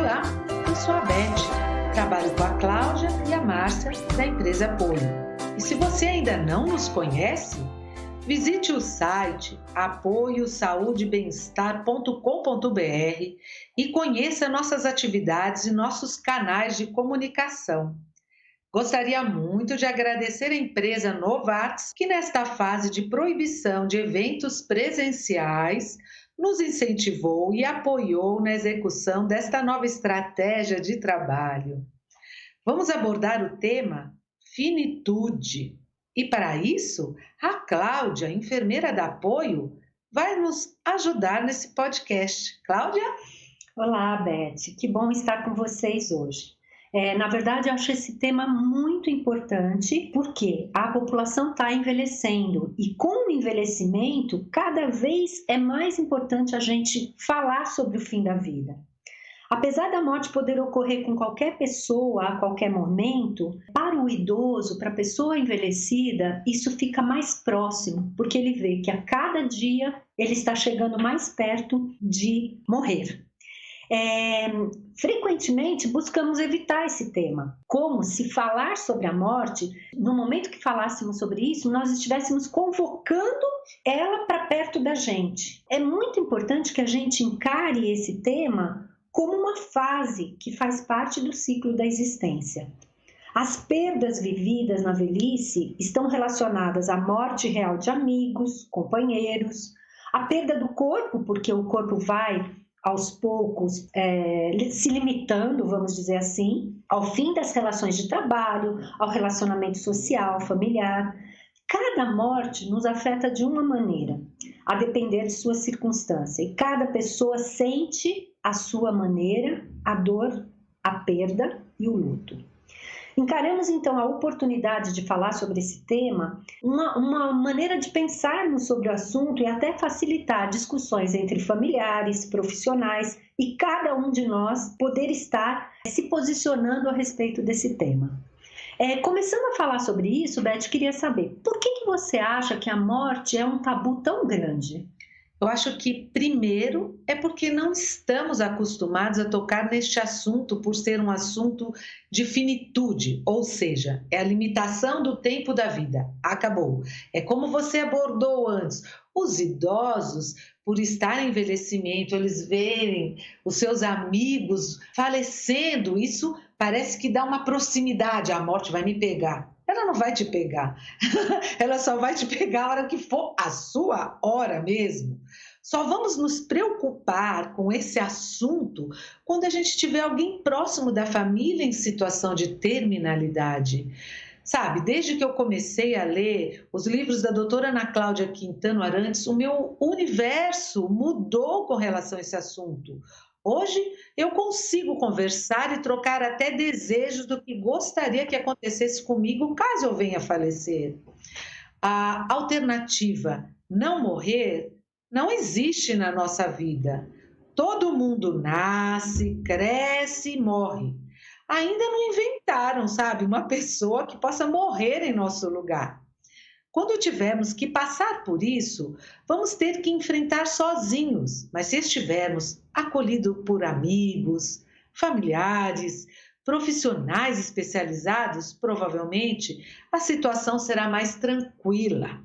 Olá, eu sou a Beth, trabalho com a Cláudia e a Márcia da empresa Apoio. E se você ainda não nos conhece, visite o site apoiosaudebemestar.com.br e conheça nossas atividades e nossos canais de comunicação. Gostaria muito de agradecer a empresa Novartis, que nesta fase de proibição de eventos presenciais, nos incentivou e apoiou na execução desta nova estratégia de trabalho. Vamos abordar o tema finitude. E para isso, a Cláudia, enfermeira da Apoio, vai nos ajudar nesse podcast. Cláudia? Olá, Beth. Que bom estar com vocês hoje. Na verdade, eu acho esse tema muito importante porque a população está envelhecendo e com o envelhecimento, cada vez é mais importante a gente falar sobre o fim da vida. Apesar da morte poder ocorrer com qualquer pessoa a qualquer momento, para o idoso, para a pessoa envelhecida, isso fica mais próximo, porque ele vê que a cada dia ele está chegando mais perto de morrer. Frequentemente buscamos evitar esse tema, como se falar sobre a morte, no momento que falássemos sobre isso, nós estivéssemos convocando ela para perto da gente. É muito importante que a gente encare esse tema como uma fase que faz parte do ciclo da existência. As perdas vividas na velhice estão relacionadas à morte real de amigos, companheiros, a perda do corpo, porque o corpo vai aos poucos se limitando, vamos dizer assim, ao fim das relações de trabalho, ao relacionamento social, familiar. Cada morte nos afeta de uma maneira, a depender de sua circunstância, e cada pessoa sente a sua maneira a dor, a perda e o luto. Encaramos então a oportunidade de falar sobre esse tema, uma maneira de pensarmos sobre o assunto e até facilitar discussões entre familiares, profissionais e cada um de nós poder estar se posicionando a respeito desse tema. Começando a falar sobre isso, Beth, queria saber, por que você acha que a morte é um tabu tão grande? Eu acho que, primeiro, é porque não estamos acostumados a tocar neste assunto por ser um assunto de finitude, ou seja, é a limitação do tempo da vida. Acabou. É como você abordou antes. Os idosos, por estar em envelhecimento, eles verem os seus amigos falecendo, isso parece que dá uma proximidade. A morte vai me pegar. Ela não vai te pegar, ela só vai te pegar a hora que for a sua hora mesmo. Só vamos nos preocupar com esse assunto quando a gente tiver alguém próximo da família em situação de terminalidade. Sabe, desde que eu comecei a ler os livros da doutora Ana Cláudia Quintano Arantes, o meu universo mudou com relação a esse assunto. Hoje eu consigo conversar e trocar até desejos do que gostaria que acontecesse comigo caso eu venha a falecer. A alternativa não morrer não existe na nossa vida. Todo mundo nasce, cresce e morre. Ainda não inventaram, sabe, uma pessoa que possa morrer em nosso lugar. Quando tivermos que passar por isso, vamos ter que enfrentar sozinhos, mas se estivermos acolhidos por amigos, familiares, profissionais especializados, provavelmente a situação será mais tranquila.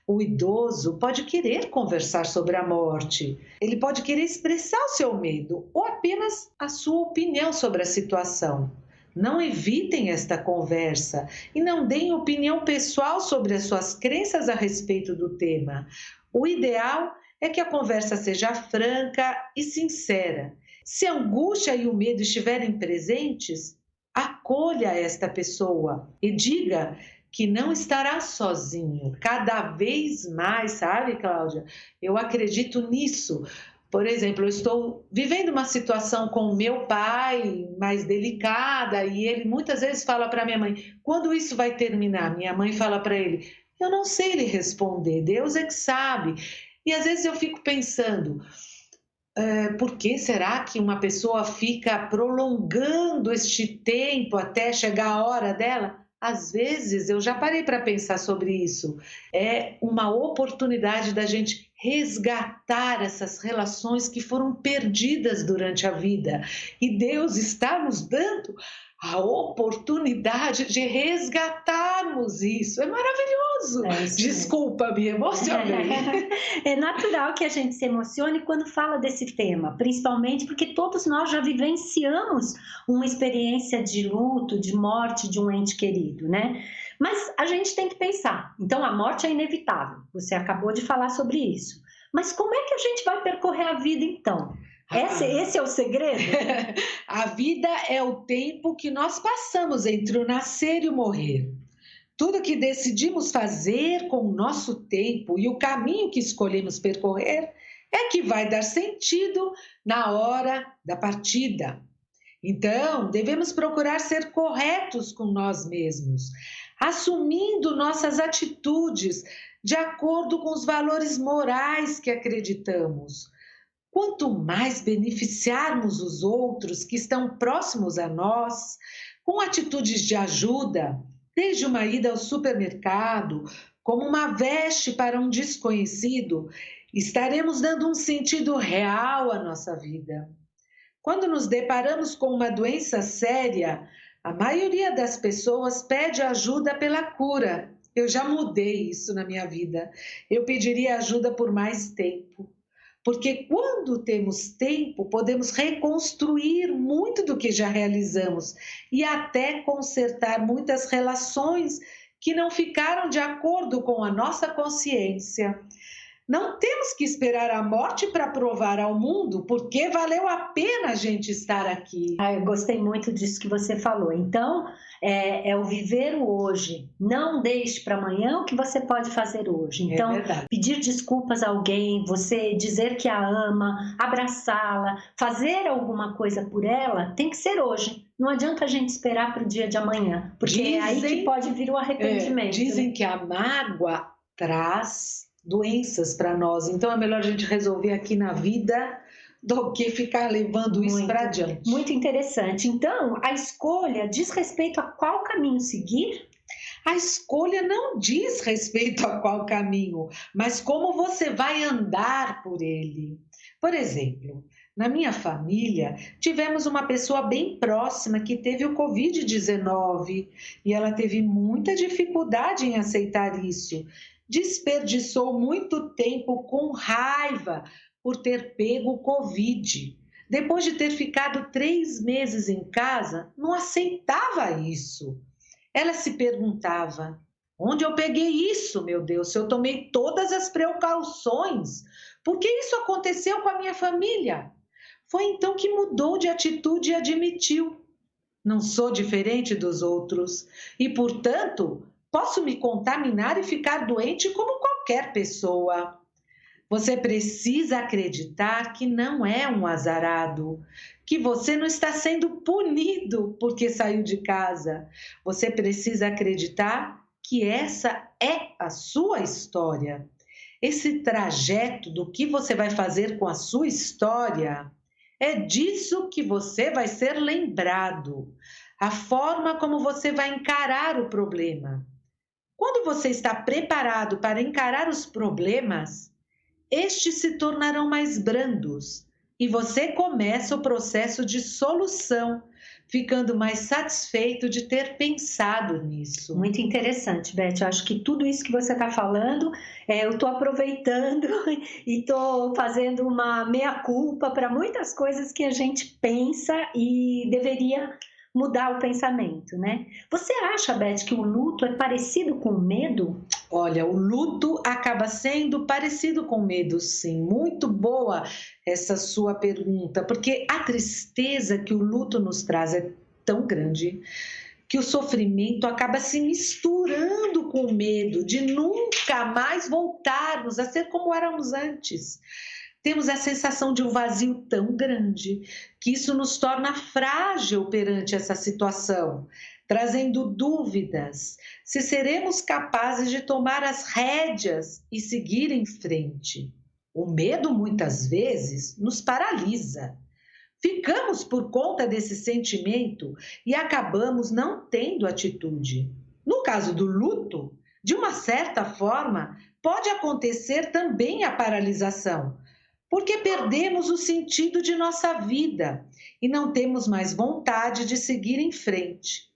O idoso pode querer conversar sobre a morte, ele pode querer expressar o seu medo ou apenas a sua opinião sobre a situação. Não evitem esta conversa e não deem opinião pessoal sobre as suas crenças a respeito do tema. O ideal é que a conversa seja franca e sincera. Se a angústia e o medo estiverem presentes, acolha esta pessoa e diga que não estará sozinho. Cada vez mais, sabe, Cláudia? Eu acredito nisso. Por exemplo, eu estou vivendo uma situação com o meu pai mais delicada e ele muitas vezes fala para minha mãe, quando isso vai terminar? Minha mãe fala para ele, eu não sei lhe responder, Deus é que sabe. E às vezes eu fico pensando, por que será que uma pessoa fica prolongando este tempo até chegar a hora dela? Às vezes eu já parei para pensar sobre isso. É uma oportunidade da gente resgatar essas relações que foram perdidas durante a vida. E Deus está nos dando a oportunidade de resgatarmos isso. É maravilhoso. É isso Desculpa, me emocionei. É natural que a gente se emocione quando fala desse tema, principalmente porque todos nós já vivenciamos uma experiência de luto, de morte de um ente querido, né? Mas a gente tem que pensar. Então, a morte é inevitável. Você acabou de falar sobre isso. Mas como é que a gente vai percorrer a vida, então? Esse é o segredo? A vida é o tempo que nós passamos entre o nascer e o morrer. Tudo que decidimos fazer com o nosso tempo e o caminho que escolhemos percorrer é que vai dar sentido na hora da partida. Então, devemos procurar ser corretos com nós mesmos, assumindo nossas atitudes de acordo com os valores morais que acreditamos. Quanto mais beneficiarmos os outros que estão próximos a nós, com atitudes de ajuda, desde uma ida ao supermercado, como uma veste para um desconhecido, estaremos dando um sentido real à nossa vida. Quando nos deparamos com uma doença séria, a maioria das pessoas pede ajuda pela cura. Eu já mudei isso na minha vida. Eu pediria ajuda por mais tempo. Porque quando temos tempo, podemos reconstruir muito do que já realizamos e até consertar muitas relações que não ficaram de acordo com a nossa consciência. Não temos que esperar a morte para provar ao mundo porque valeu a pena a gente estar aqui. Eu gostei muito disso que você falou. Então, é o viver o hoje. Não deixe para amanhã o que você pode fazer hoje. Então, pedir desculpas a alguém, você dizer que a ama, abraçá-la, fazer alguma coisa por ela, tem que ser hoje. Não adianta a gente esperar para o dia de amanhã, porque é aí que pode vir o arrependimento. Dizem que a mágoa traz doenças para nós, então é melhor a gente resolver aqui na vida do que ficar levando isso para adiante. Muito interessante. Então, a escolha diz respeito a qual caminho seguir? A escolha não diz respeito a qual caminho, mas como você vai andar por ele. Por exemplo, na minha família, tivemos uma pessoa bem próxima que teve o Covid-19 e ela teve muita dificuldade em aceitar isso. Desperdiçou muito tempo com raiva por ter pego o Covid. Depois de ter ficado 3 meses em casa, não aceitava isso. Ela se perguntava: onde eu peguei isso, meu Deus, se eu tomei todas as precauções? Por que isso aconteceu com a minha família? Foi então que mudou de atitude e admitiu: não sou diferente dos outros e, portanto, posso me contaminar e ficar doente como qualquer pessoa. Você precisa acreditar que não é um azarado, que você não está sendo punido porque saiu de casa. Você precisa acreditar que essa é a sua história. Esse trajeto do que você vai fazer com a sua história, é disso que você vai ser lembrado. A forma como você vai encarar o problema. Quando você está preparado para encarar os problemas, estes se tornarão mais brandos e você começa o processo de solução, ficando mais satisfeito de ter pensado nisso. Muito interessante, Beth. Eu acho que tudo isso que você está falando, eu estou aproveitando e estou fazendo uma meia-culpa para muitas coisas que a gente pensa e deveria mudar o pensamento, né? Você acha, Beth, que o luto é parecido com o medo? Olha, o luto acaba sendo parecido com o medo, sim. Muito boa essa sua pergunta, porque a tristeza que o luto nos traz é tão grande que o sofrimento acaba se misturando com o medo de nunca mais voltarmos a ser como éramos antes. Temos a sensação de um vazio tão grande que isso nos torna frágil perante essa situação, trazendo dúvidas se seremos capazes de tomar as rédeas e seguir em frente. O medo, muitas vezes, nos paralisa. Ficamos por conta desse sentimento e acabamos não tendo atitude. No caso do luto, de uma certa forma, pode acontecer também a paralisação, porque perdemos o sentido de nossa vida e não temos mais vontade de seguir em frente.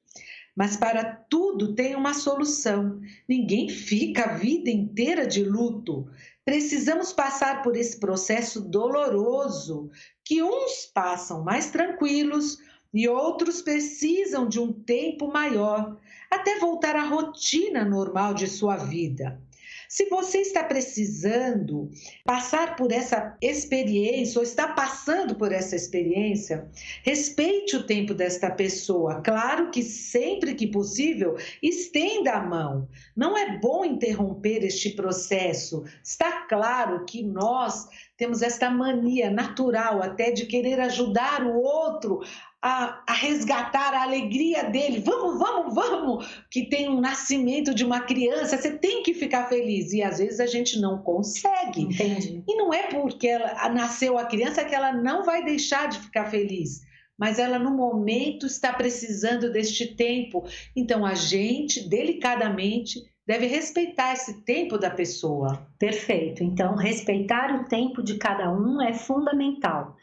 Mas para tudo tem uma solução. Ninguém fica a vida inteira de luto. Precisamos passar por esse processo doloroso, que uns passam mais tranquilos e outros precisam de um tempo maior, até voltar à rotina normal de sua vida. Se você está precisando passar por essa experiência ou está passando por essa experiência, respeite o tempo desta pessoa. Claro que sempre que possível, estenda a mão. Não é bom interromper este processo. Está claro que nós temos esta mania natural até de querer ajudar o outro a resgatar a alegria dele. Vamos, que tem um nascimento de uma criança, você tem que ficar feliz. E às vezes a gente não consegue. Entendi. E não é porque nasceu a criança que ela não vai deixar de ficar feliz. Mas ela no momento está precisando deste tempo. Então a gente, delicadamente, deve respeitar esse tempo da pessoa. Perfeito. Então, respeitar o tempo de cada um é fundamental.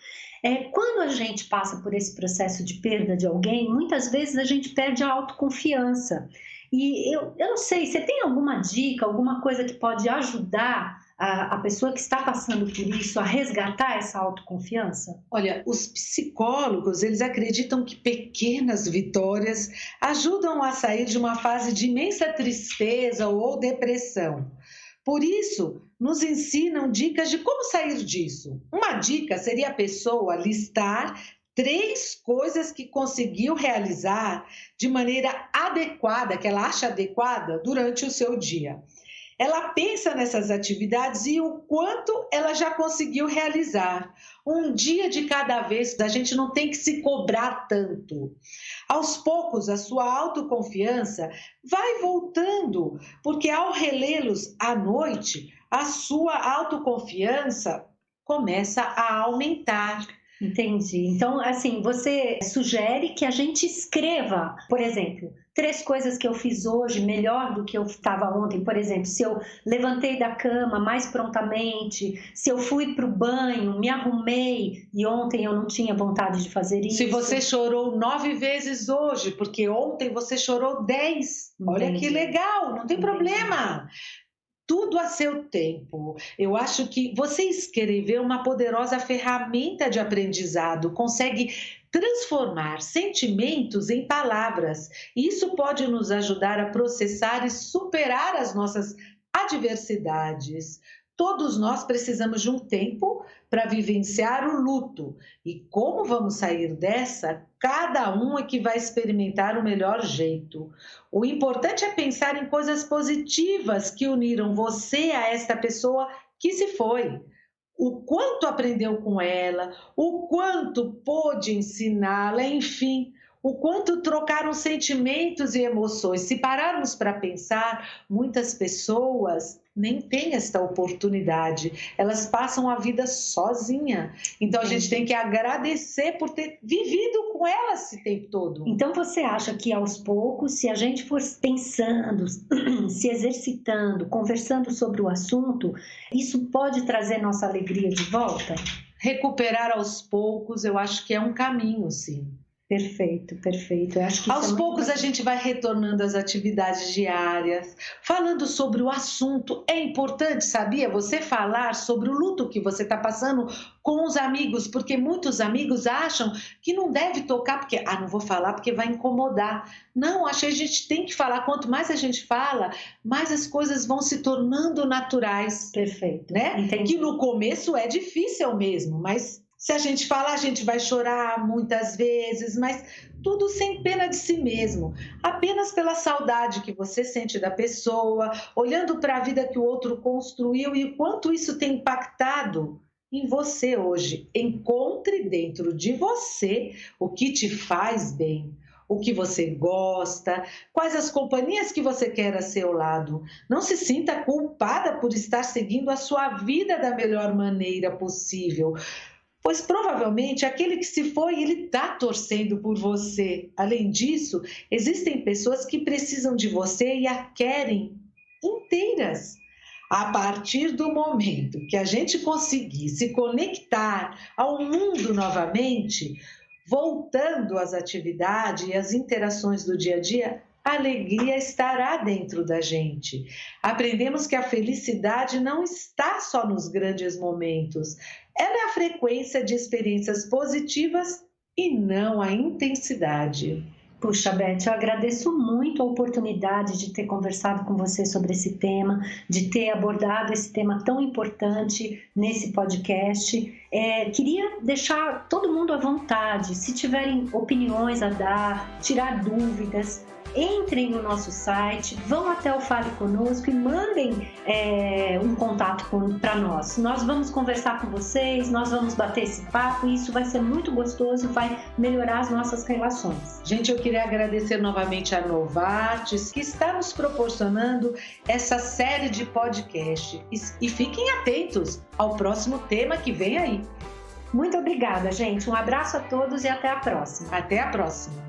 Quando a gente passa por esse processo de perda de alguém, muitas vezes a gente perde a autoconfiança. E eu não sei, você tem alguma dica, alguma coisa que pode ajudar a pessoa que está passando por isso a resgatar essa autoconfiança? Olha, os psicólogos, eles acreditam que pequenas vitórias ajudam a sair de uma fase de imensa tristeza ou depressão. Por isso, nos ensinam dicas de como sair disso. Uma dica seria a pessoa listar 3 coisas que conseguiu realizar de maneira adequada, que ela acha adequada durante o seu dia. Ela pensa nessas atividades e o quanto ela já conseguiu realizar. Um dia de cada vez, a gente não tem que se cobrar tanto. Aos poucos, a sua autoconfiança vai voltando, porque ao relê-los à noite, a sua autoconfiança começa a aumentar. Entendi. Então, assim, você sugere que a gente escreva, por exemplo, 3 coisas que eu fiz hoje melhor do que eu estava ontem. Por exemplo, se eu levantei da cama mais prontamente, se eu fui para o banho, me arrumei e ontem eu não tinha vontade de fazer isso. Se você chorou 9 vezes hoje, porque ontem você chorou 10. Olha que legal, não tem problema. Tudo a seu tempo. Eu acho que você escrever uma poderosa ferramenta de aprendizado, consegue transformar sentimentos em palavras. Isso pode nos ajudar a processar e superar as nossas adversidades. Todos nós precisamos de um tempo para vivenciar o luto. E como vamos sair dessa? Cada um é que vai experimentar o melhor jeito. O importante é pensar em coisas positivas que uniram você a esta pessoa que se foi. O quanto aprendeu com ela, o quanto pôde ensiná-la, enfim, o quanto trocaram sentimentos e emoções. Se pararmos para pensar, muitas pessoas nem têm esta oportunidade. Elas passam a vida sozinha. Então a gente tem que agradecer por ter vivido com elas esse tempo todo. Então você acha que aos poucos, se a gente for pensando, se exercitando, conversando sobre o assunto, isso pode trazer nossa alegria de volta? Recuperar aos poucos, eu acho que é um caminho, sim. Perfeito, perfeito. Eu acho que aos poucos a gente vai retornando às atividades diárias, falando sobre o assunto. É importante, sabia, você falar sobre o luto que você está passando com os amigos, porque muitos amigos acham que não deve tocar, porque, não vou falar porque vai incomodar. Não, acho que a gente tem que falar. Quanto mais a gente fala, mais as coisas vão se tornando naturais. Perfeito, né? Entendi. Que no começo é difícil mesmo, mas se a gente falar, a gente vai chorar muitas vezes, mas tudo sem pena de si mesmo. Apenas pela saudade que você sente da pessoa, olhando para a vida que o outro construiu e o quanto isso tem impactado em você hoje. Encontre dentro de você o que te faz bem, o que você gosta, quais as companhias que você quer a seu lado. Não se sinta culpada por estar seguindo a sua vida da melhor maneira possível, pois provavelmente aquele que se foi, ele está torcendo por você. Além disso, existem pessoas que precisam de você e a querem inteiras. A partir do momento que a gente conseguir se conectar ao mundo novamente, voltando às atividades e às interações do dia a dia, a alegria estará dentro da gente. Aprendemos que a felicidade não está só nos grandes momentos. Ela é a frequência de experiências positivas e não a intensidade. Puxa, Beth, eu agradeço muito a oportunidade de ter conversado com você sobre esse tema, de ter abordado esse tema tão importante nesse podcast. Queria deixar todo mundo à vontade, se tiverem opiniões a dar, tirar dúvidas, entrem no nosso site, vão até o Fale Conosco e mandem um contato para nós. Nós vamos conversar com vocês, nós vamos bater esse papo e isso vai ser muito gostoso, vai melhorar as nossas relações. Gente, eu queria agradecer novamente a Novartis, que está nos proporcionando essa série de podcast. E fiquem atentos ao próximo tema que vem aí. Muito obrigada, gente. Um abraço a todos e até a próxima. Até a próxima.